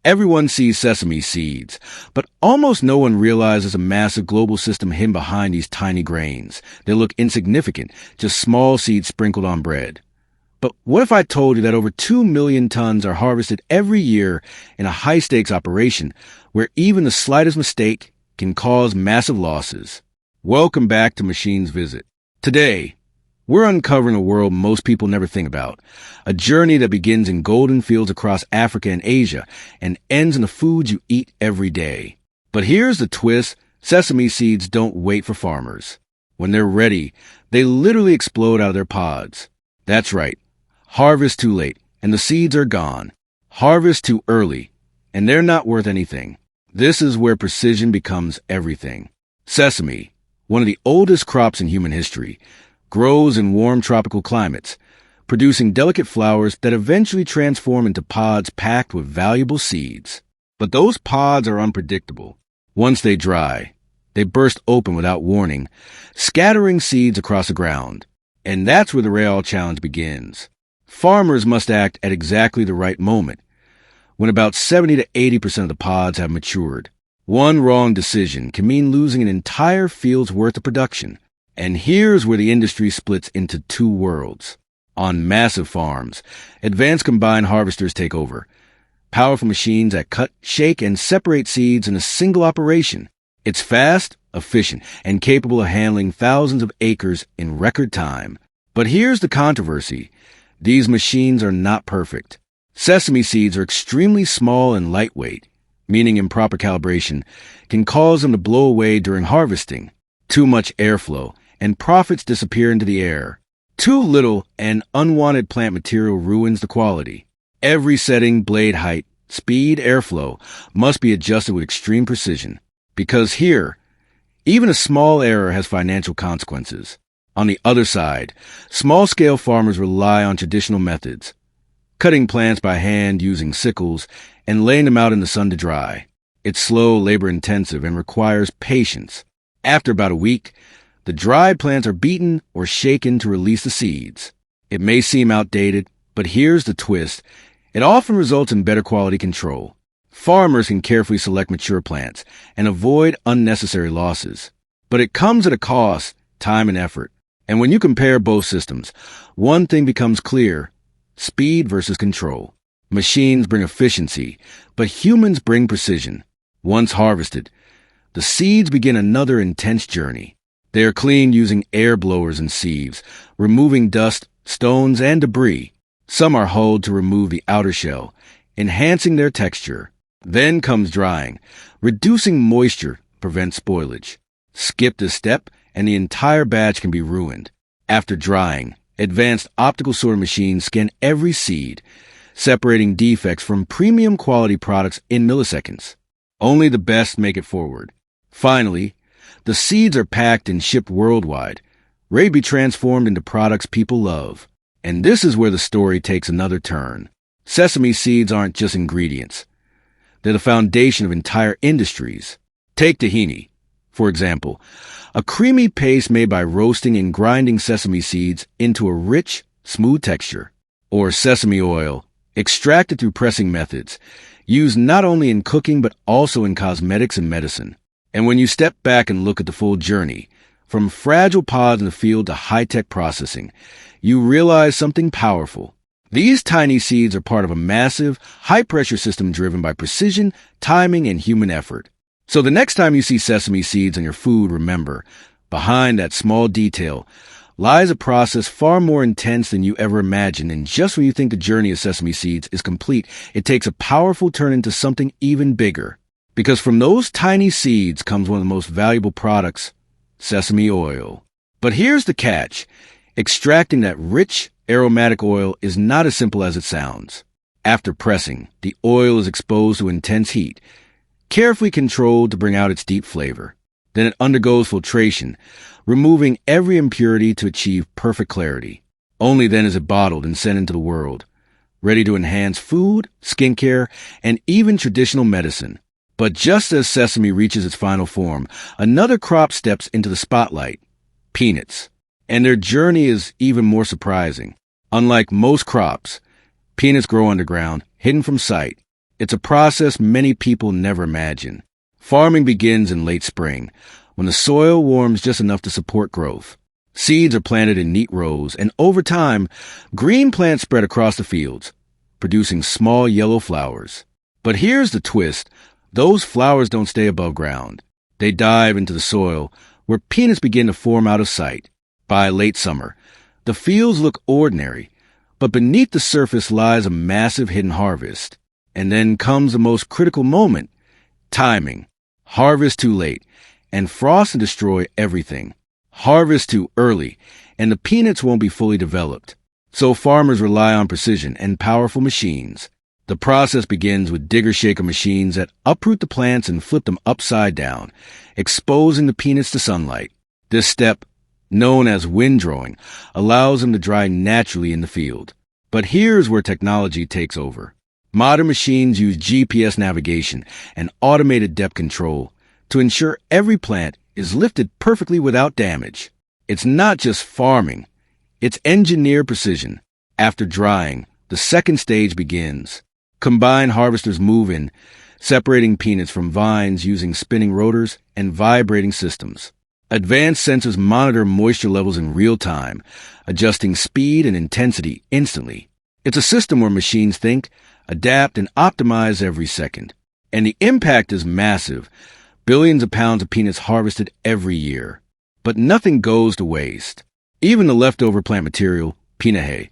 Everyone sees sesame seeds, but almost no one realizes a massive global system hidden behind these tiny grains. They look insignificant, just small seeds sprinkled on bread. But what if I told you that over 2 million tons are harvested every year in a high-stakes operation where even the slightest mistake can cause massive losses? Welcome back to Machine's Visit. Today, we're uncovering a world most people never think about, a journey that begins in golden fields across Africa and Asia and ends in the foods you eat every day. But here's the twist: sesame seeds don't wait for farmers. When they're ready, they literally explode out of their pods. That's right. Harvest too late, and the seeds are gone. Harvest too early, and they're not worth anything. This is where precision becomes everything. Sesame, one of the oldest crops in human history, grows in warm tropical climates, producing delicate flowers that eventually transform into pods packed with valuable seeds. But those pods are unpredictable. Once they dry, they burst open without warning, scattering seeds across the ground. And that's where the real challenge begins. Farmers must act at exactly the right moment, when about 70 to 80% of the pods have matured. One wrong decision can mean losing an entire field's worth of production. And here's where the industry splits into two worlds. On massive farms, advanced combine harvesters take over. Powerful machines that cut, shake, and separate seeds in a single operation. It's fast, efficient, and capable of handling thousands of acres in record time. But here's the controversy. These machines are not perfect. Sesame seeds are extremely small and lightweight, meaning improper calibration can cause them to blow away during harvesting. Too much airflow, and profits disappear into the air. Too little and unwanted plant material ruins the quality. Every setting, blade height, speed, airflow must be adjusted with extreme precision. Because here, even a small error has financial consequences. On the other side, small-scale farmers rely on traditional methods, cutting plants by hand using sickles and laying them out in the sun to dry. It's slow, labor-intensive, and requires patience. After about a week, the dried plants are beaten or shaken to release the seeds. It may seem outdated, but here's the twist. It often results in better quality control. Farmers can carefully select mature plants and avoid unnecessary losses. But it comes at a cost, time and effort. And when you compare both systems, one thing becomes clear: speed versus control. Machines bring efficiency, but humans bring precision. Once harvested, the seeds begin another intense journey. They are cleaned using air blowers and sieves, removing dust, stones, and debris. Some are hulled to remove the outer shell, enhancing their texture. Then comes drying, reducing moisture, prevent spoilage. Skip this step, and the entire batch can be ruined. After drying, advanced optical sorter machines scan every seed, separating defects from premium quality products in milliseconds. Only the best make it forward. Finally, the seeds are packed and shipped worldwide, ready to be transformed into products people love. And this is where the story takes another turn. Sesame seeds aren't just ingredients. They're the foundation of entire industries. Take tahini, for example, a creamy paste made by roasting and grinding sesame seeds into a rich, smooth texture. Or sesame oil, extracted through pressing methods, used not only in cooking but also in cosmetics and medicine. And when you step back and look at the full journey, from fragile pods in the field to high-tech processing, you realize something powerful. These tiny seeds are part of a massive, high-pressure system driven by precision, timing, and human effort. So the next time you see sesame seeds on your food, remember, behind that small detail lies a process far more intense than you ever imagined. And just when you think the journey of sesame seeds is complete, it takes a powerful turn into something even bigger. Because from those tiny seeds comes one of the most valuable products, sesame oil. But here's the catch. Extracting that rich, aromatic oil is not as simple as it sounds. After pressing, the oil is exposed to intense heat, carefully controlled to bring out its deep flavor. Then it undergoes filtration, removing every impurity to achieve perfect clarity. Only then is it bottled and sent into the world, ready to enhance food, skincare, and even traditional medicine. But just as sesame reaches its final form, another crop steps into the spotlight: peanuts. And their journey is even more surprising. Unlike most crops, peanuts grow underground, hidden from sight. It's a process many people never imagine. Farming begins in late spring, when the soil warms just enough to support growth. Seeds are planted in neat rows, and over time, green plants spread across the fields, producing small yellow flowers. But here's the twist. Those flowers don't stay above ground. They dive into the soil, where peanuts begin to form out of sight. By late summer, the fields look ordinary, but beneath the surface lies a massive hidden harvest. And then comes the most critical moment: timing. Harvest too late, and frost can destroy everything. Harvest too early, and the peanuts won't be fully developed. So farmers rely on precision and powerful machines. The process begins with digger-shaker machines that uproot the plants and flip them upside down, exposing the peanuts to sunlight. This step, known as windrowing, allows them to dry naturally in the field. But here's where technology takes over. Modern machines use GPS navigation and automated depth control to ensure every plant is lifted perfectly without damage. It's not just farming, it's engineered precision. After drying, the second stage begins. Combine harvesters move in, separating peanuts from vines using spinning rotors and vibrating systems. Advanced sensors monitor moisture levels in real time, adjusting speed and intensity instantly. It's a system where machines think, adapt, and optimize every second. And the impact is massive. Billions of pounds of peanuts harvested every year. But nothing goes to waste. Even the leftover plant material, peanut hay,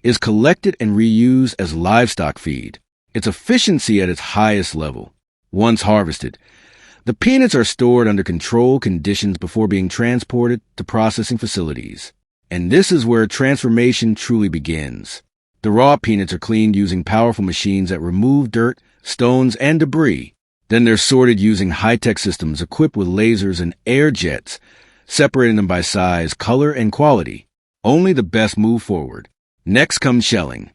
is collected and reused as livestock feed. Its efficiency at its highest level. Once harvested, the peanuts are stored under controlled conditions before being transported to processing facilities. And this is where transformation truly begins. The raw peanuts are cleaned using powerful machines that remove dirt, stones, and debris. Then they're sorted using high-tech systems equipped with lasers and air jets, separating them by size, color, and quality. Only the best move forward. Next comes shelling.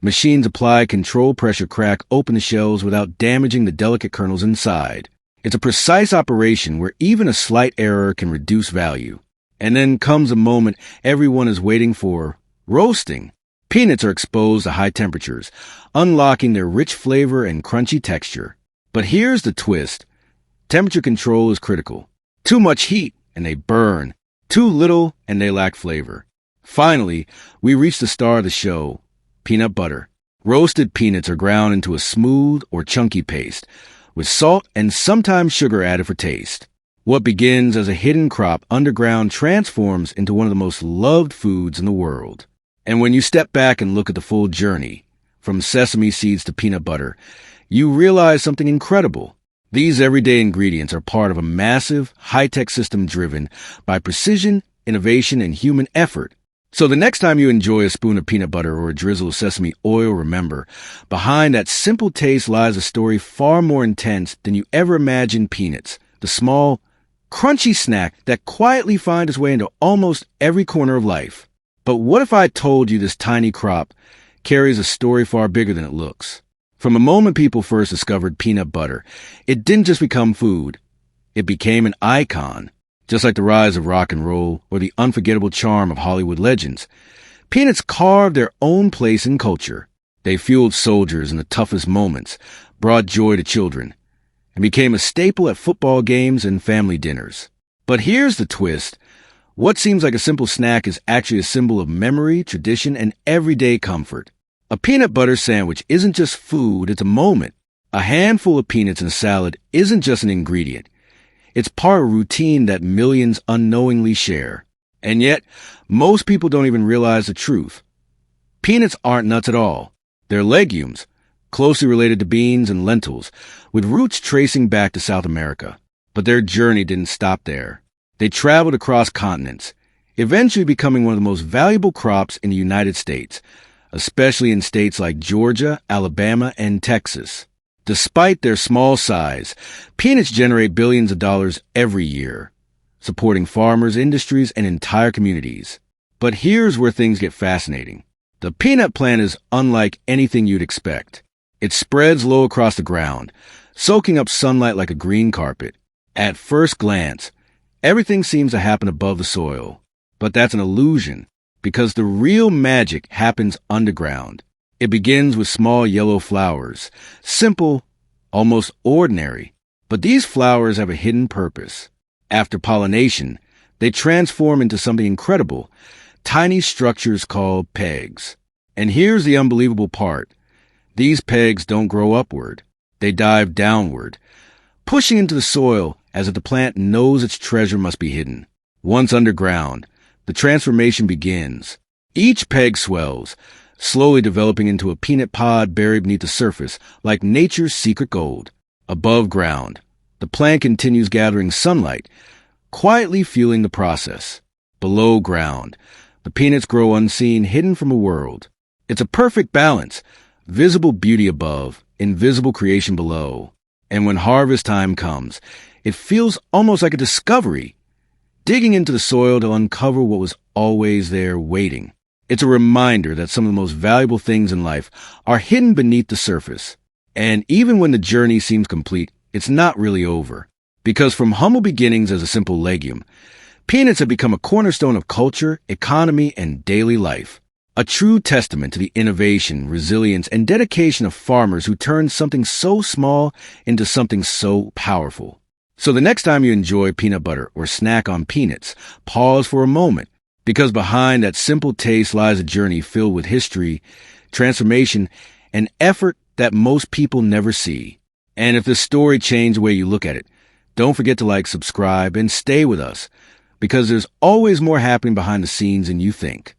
Machines apply controlled pressure, crack open the shells without damaging the delicate kernels inside. It's a precise operation where even a slight error can reduce value. And then comes a moment everyone is waiting for: roasting. Peanuts are exposed to high temperatures, unlocking their rich flavor and crunchy texture. But here's the twist. Temperature control is critical. Too much heat, and they burn. Too little, and they lack flavor. Finally, we reach the star of the show: peanut butter. Roasted peanuts are ground into a smooth or chunky paste, with salt and sometimes sugar added for taste. What begins as a hidden crop underground transforms into one of the most loved foods in the world. And when you step back and look at the full journey, from sesame seeds to peanut butter, you realize something incredible. These everyday ingredients are part of a massive, high-tech system driven by precision, innovation, and human effort. So the next time you enjoy a spoon of peanut butter or a drizzle of sesame oil, remember, behind that simple taste lies a story far more intense than you ever imagined. Peanuts, the small, crunchy snack that quietly finds its way into almost every corner of life. But what if I told you this tiny crop carries a story far bigger than it looks? From the moment people first discovered peanut butter, it didn't just become food. It became an icon. Just like the rise of rock and roll or the unforgettable charm of Hollywood legends, peanuts carved their own place in culture. They fueled soldiers in the toughest moments, brought joy to children, and became a staple at football games and family dinners. But here's the twist. What seems like a simple snack is actually a symbol of memory, tradition, and everyday comfort. A peanut butter sandwich isn't just food, it's a moment. A handful of peanuts in a salad isn't just an ingredient. It's part of a routine that millions unknowingly share. And yet, most people don't even realize the truth. Peanuts aren't nuts at all. They're legumes, closely related to beans and lentils, with roots tracing back to South America. But their journey didn't stop there. They traveled across continents, eventually becoming one of the most valuable crops in the United States, especially in states like Georgia, Alabama, and Texas. Despite their small size, peanuts generate billions of dollars every year, supporting farmers, industries, and entire communities. But here's where things get fascinating. The peanut plant is unlike anything you'd expect. It spreads low across the ground, soaking up sunlight like a green carpet. At first glance, everything seems to happen above the soil. But that's an illusion, because the real magic happens underground. It begins with small yellow flowers, simple, almost ordinary. But these flowers have a hidden purpose. After pollination, they transform into something incredible, tiny structures called pegs. And here's the unbelievable part. These pegs don't grow upward. They dive downward, pushing into the soil as if the plant knows its treasure must be hidden. Once underground, the transformation begins. Each peg swells, slowly developing into a peanut pod buried beneath the surface, like nature's secret gold. Above ground, the plant continues gathering sunlight, quietly fueling the process. Below ground, the peanuts grow unseen, hidden from a world. It's a perfect balance, visible beauty above, invisible creation below. And when harvest time comes, it feels almost like a discovery, digging into the soil to uncover what was always there waiting. It's a reminder that some of the most valuable things in life are hidden beneath the surface. And even when the journey seems complete, it's not really over. Because from humble beginnings as a simple legume, peanuts have become a cornerstone of culture, economy, and daily life. A true testament to the innovation, resilience, and dedication of farmers who turned something so small into something so powerful. So the next time you enjoy peanut butter or snack on peanuts, pause for a moment, because behind that simple taste lies a journey filled with history, transformation, and effort that most people never see. And if this story changed the way you look at it, don't forget to like, subscribe, and stay with us, because there's always more happening behind the scenes than you think.